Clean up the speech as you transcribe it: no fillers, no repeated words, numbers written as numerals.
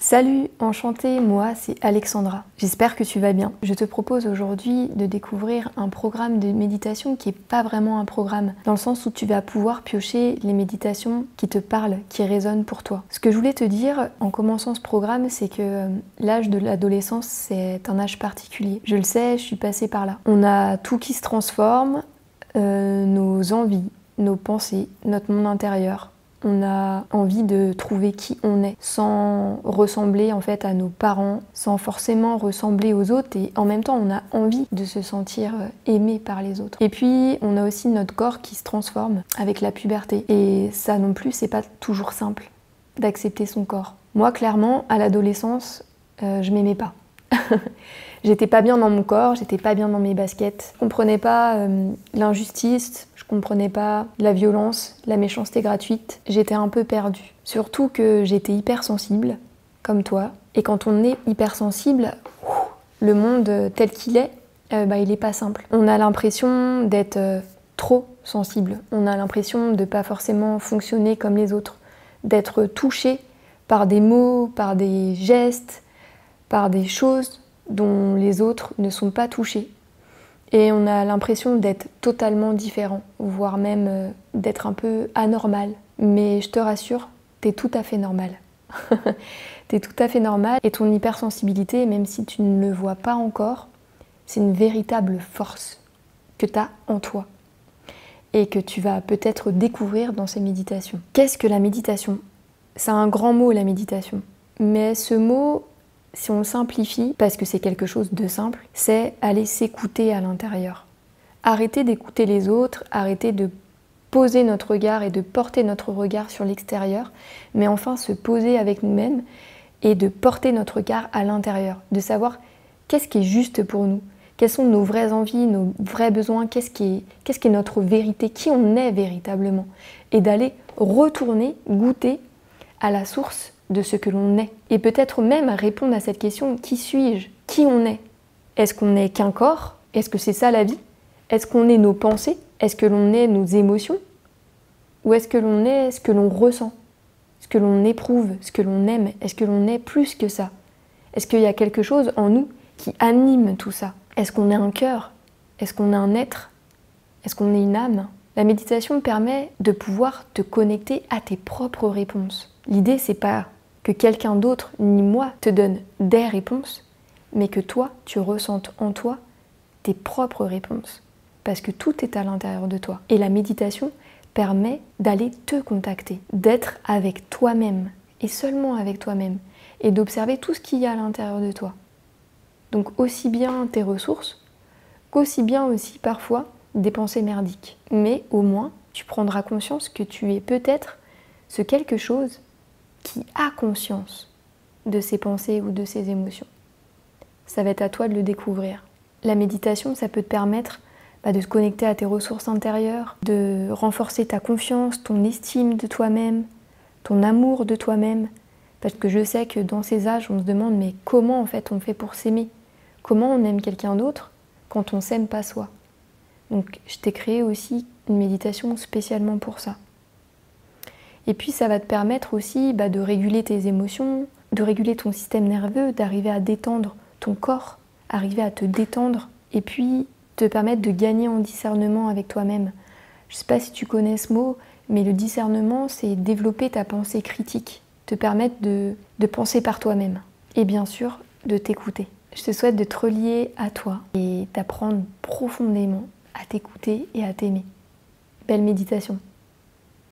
Salut, enchantée, moi c'est Alexandra. J'espère que tu vas bien. Je te propose aujourd'hui de découvrir un programme de méditation qui n'est pas vraiment un programme, dans le sens où tu vas pouvoir piocher les méditations qui te parlent, qui résonnent pour toi. Ce que je voulais te dire en commençant ce programme, c'est que l'âge de l'adolescence, c'est un âge particulier. Je le sais, je suis passée par là. On a tout qui se transforme, nos envies, nos pensées, notre monde intérieur. On a envie de trouver qui on est, sans ressembler en fait à nos parents, sans forcément ressembler aux autres, et en même temps on a envie de se sentir aimé par les autres. Et puis on a aussi notre corps qui se transforme avec la puberté, et ça non plus c'est pas toujours simple d'accepter son corps. Moi clairement à l'adolescence je m'aimais pas. J'étais pas bien dans mon corps, j'étais pas bien dans mes baskets. Je comprenais pas l'injustice, je comprenais pas la violence, la méchanceté gratuite. J'étais un peu perdue. Surtout que j'étais hypersensible, comme toi. Et quand on est hypersensible, le monde tel qu'il est, il est pas simple. On a l'impression d'être trop sensible. On a l'impression de pas forcément fonctionner comme les autres. D'être touché par des mots, par des gestes, par des choses dont les autres ne sont pas touchés. Et on a l'impression d'être totalement différent, voire même d'être un peu anormal. Mais je te rassure, t'es tout à fait normal. T'es tout à fait normal, et ton hypersensibilité, même si tu ne le vois pas encore, c'est une véritable force que t'as en toi et que tu vas peut-être découvrir dans ces méditations. Qu'est-ce que la méditation? C'est un grand mot, la méditation. Mais ce mot, si on le simplifie, parce que c'est quelque chose de simple, c'est aller s'écouter à l'intérieur. Arrêter d'écouter les autres, arrêter de poser notre regard et de porter notre regard sur l'extérieur, mais enfin se poser avec nous-mêmes et de porter notre regard à l'intérieur, de savoir qu'est-ce qui est juste pour nous, quelles sont nos vraies envies, nos vrais besoins, qu'est-ce qui est notre vérité, qui on est véritablement, et d'aller retourner, goûter à la source de ce que l'on est. Et peut-être même répondre à cette question, qui suis-je? Qui on est? Est-ce qu'on n'est qu'un corps? Est-ce que c'est ça la vie? Est-ce qu'on est nos pensées? Est-ce que l'on est nos émotions? Ou est-ce que l'on est ce que l'on ressent? Ce que l'on éprouve? Ce que l'on aime? Est-ce que l'on est plus que ça? Est-ce qu'il y a quelque chose en nous qui anime tout ça? Est-ce qu'on est un cœur? Est-ce qu'on est un être? Est-ce qu'on est une âme? La méditation permet de pouvoir te connecter à tes propres réponses. L'idée, c'est pas que quelqu'un d'autre, ni moi, te donne des réponses, mais que toi, tu ressentes en toi tes propres réponses. Parce que tout est à l'intérieur de toi. Et la méditation permet d'aller te contacter, d'être avec toi-même, et seulement avec toi-même, et d'observer tout ce qu'il y a à l'intérieur de toi. Donc aussi bien tes ressources, qu'aussi bien aussi parfois des pensées merdiques. Mais au moins, tu prendras conscience que tu es peut-être ce quelque chose qui a conscience de ses pensées ou de ses émotions. Ça va être à toi de le découvrir. La méditation, ça peut te permettre de te connecter à tes ressources intérieures, de renforcer ta confiance, ton estime de toi-même, ton amour de toi-même. Parce que je sais que dans ces âges, on se demande mais comment en fait on fait pour s'aimer? Comment on aime quelqu'un d'autre quand on s'aime pas soi? Donc je t'ai créé aussi une méditation spécialement pour ça. Et puis ça va te permettre aussi de réguler tes émotions, de réguler ton système nerveux, d'arriver à détendre ton corps, arriver à te détendre, et puis te permettre de gagner en discernement avec toi-même. Je ne sais pas si tu connais ce mot, mais le discernement, c'est développer ta pensée critique, te permettre de penser par toi-même, et bien sûr de t'écouter. Je te souhaite de te relier à toi et d'apprendre profondément à t'écouter et à t'aimer. Belle méditation.